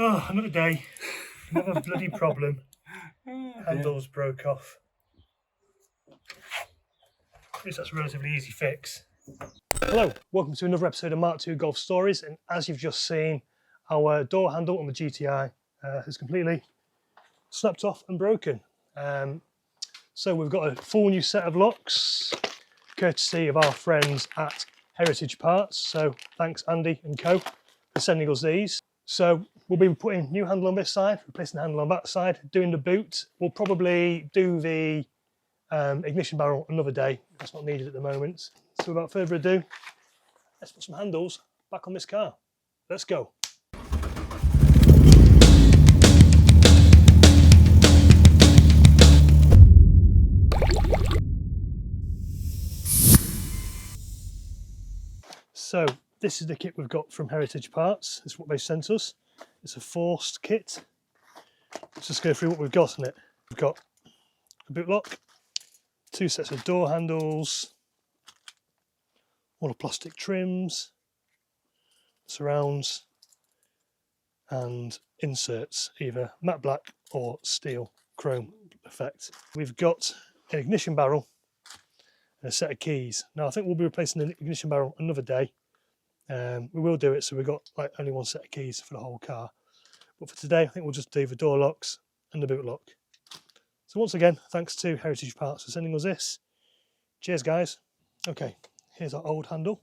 Oh, another day, another bloody problem. Handles broke off. At least that's a relatively easy fix. Hello, welcome to another episode of MK2 Golf Stories, and as you've just seen, our door handle on the GTI has completely snapped off and broken. So we've got a full new set of locks, courtesy of our friends at Heritage Parts. So thanks Andy and Co for sending us these. So we'll be putting new handle on this side, replacing the handle on that side, doing the boot. We'll probably do the ignition barrel another day. That's not needed at the moment. So without further ado, let's put some handles back on this car. Let's go. So this is the kit we've got from Heritage Parts. This is what they sent us. It's a forced kit. Let's just go through what we've got in it. We've got a boot lock, two sets of door handles, all the plastic trims, surrounds, and inserts, either matte black or steel chrome effect. We've got an ignition barrel and a set of keys. Now I think we'll be replacing the ignition barrel another day. We will do it so we've got like only one set of keys for the whole car. But for today I think we'll just do the door locks and the boot lock. So once again, thanks to Heritage Parts for sending us this. Cheers guys. Okay, here's our old handle.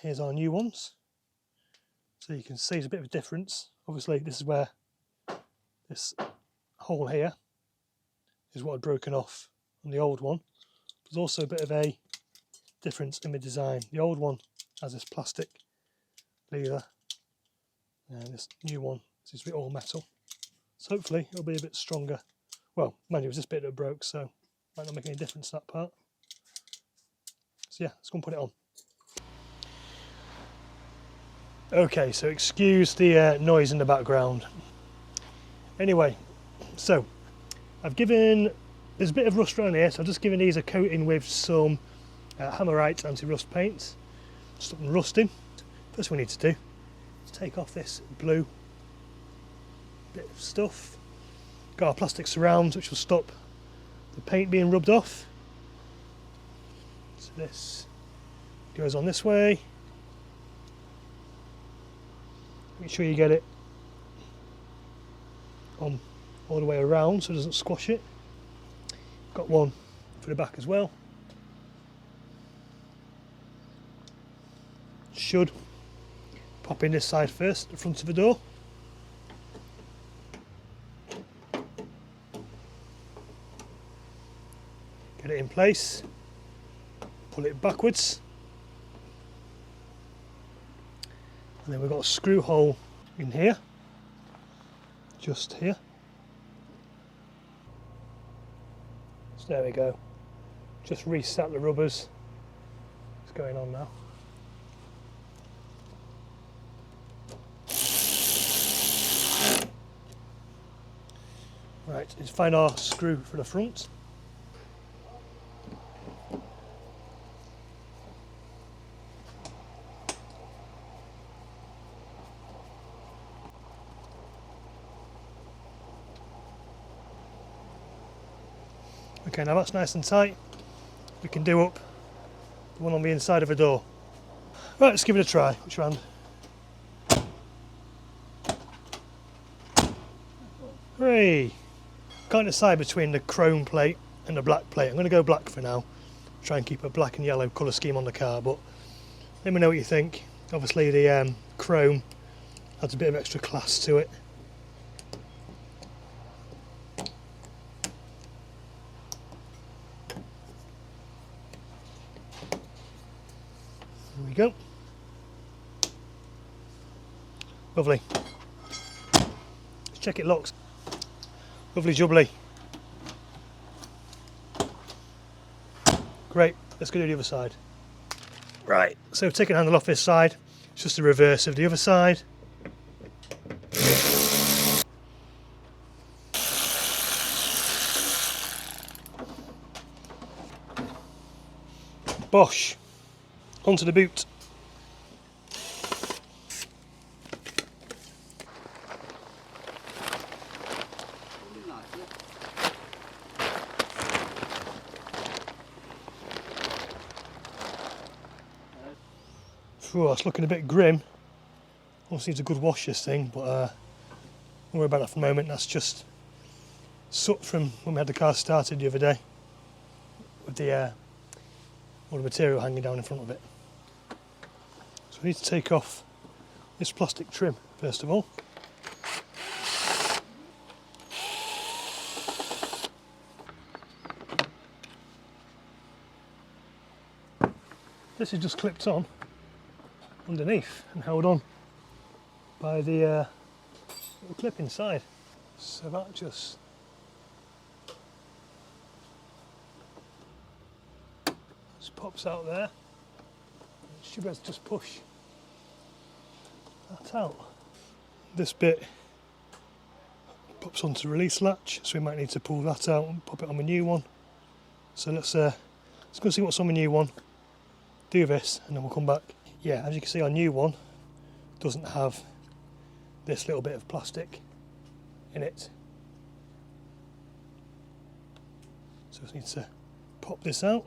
Here's our new ones. So you can see there's a bit of a difference. Obviously this is where this hole here is what had broken off on the old one. There's also a bit of a difference in the design. The old one has this plastic lever and this new one seems to be all metal. So hopefully it'll be a bit stronger. Well, mind you, it was this bit that broke, so might not make any difference that part. So yeah, let's go and put it on. Okay, so excuse the noise in the background. Anyway, so there's a bit of rust around here, so I've just given these a coating with some Hammerite anti-rust paint. Stop them rusting. First thing we need to do is take off this blue bit of stuff. Got our plastic surrounds which will stop the paint being rubbed off. So this goes on this way. Make sure you get it on all the way around so it doesn't squash it. Got one for the back as well. Should pop in this side first, the front of the door. Get it in place, pull it backwards, and then we've got a screw hole in here, just here. So there we go, just reset the rubbers. It's going on now. Right, let's find our screw for the front. Okay, now that's nice and tight. We can do up the one on the inside of the door. Right, let's give it a try. Which hand? Hooray! Can't decide between the chrome plate and the black plate. I'm going to go black for now. Try and keep a black and yellow colour scheme on the car, but let me know what you think. Obviously the chrome adds a bit of extra class to it. There we go. Lovely. Let's check it locks. Lovely jubbly. Great, let's go to the other side. Right, so taking the handle off this side, it's just the reverse of the other side. Bosh, onto the boot. Oh, it's looking a bit grim. Obviously needs a good wash, this thing, but don't worry about that for the moment. That's just soot from when we had the car started the other day, with the all the material hanging down in front of it. So we need to take off this plastic trim first of all. This is just clipped on underneath and held on by the little clip inside. So that just pops out there. You should be able to just push that out. This bit pops onto the release latch, so we might need to pull that out and pop it on the new one. So let's go see what's on the new one. Do this and then we'll come back. Yeah, as you can see, our new one doesn't have this little bit of plastic in it. So we need to pop this out.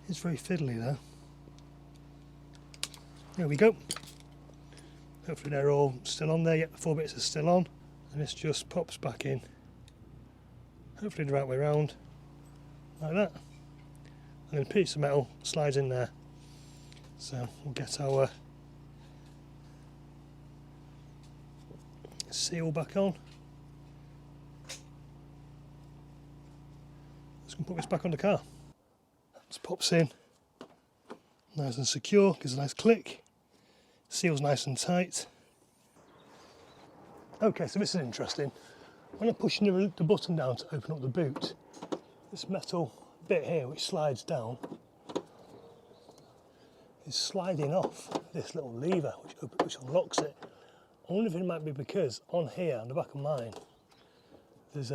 It's very fiddly though. There we go. Hopefully they're all still on there. Yep, the 4 bits are still on. And this just pops back in. Hopefully the right way around, like that. And then a piece of metal slides in there. So we'll get our seal back on. Just gonna put this back on the car. Just pops in, nice and secure, gives a nice click. Seal's nice and tight. Okay, so this is interesting. When I'm pushing the button down to open up the boot, this metal bit here, which slides down, is sliding off this little lever, which unlocks it. I wonder if it might be because on here, on the back of mine, there's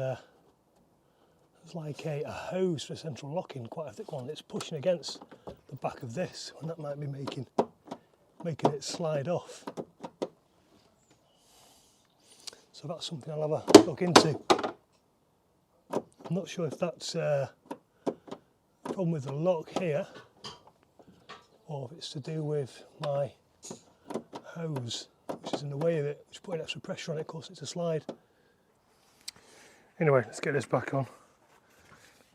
like a hose for central locking, quite a thick one. It's pushing against the back of this, and that might be making it slide off. So that's something I'll have a look into. I'm not sure if that's a problem with the lock here, or if it's to do with my hose, which is in the way of it, which is putting extra pressure on it, causing it to slide. Anyway, let's get this back on.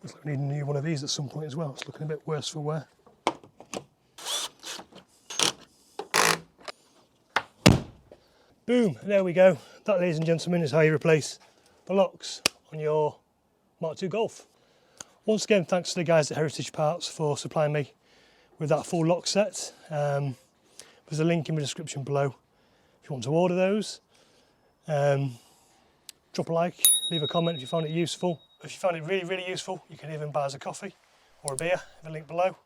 Looks like we need a new one of these at some point as well. It's looking a bit worse for wear. Boom, there we go. That, ladies and gentlemen, is how you replace the locks on your MK2 Golf. Once again, thanks to the guys at Heritage Parts for supplying me with that full lock set. There's a link in the description below if you want to order those. Drop a like, leave a comment if you found it useful. If you found it really, really useful, you can even buy us a coffee or a beer, the link below.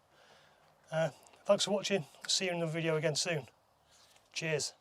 Thanks for watching. See you in another video again soon. Cheers.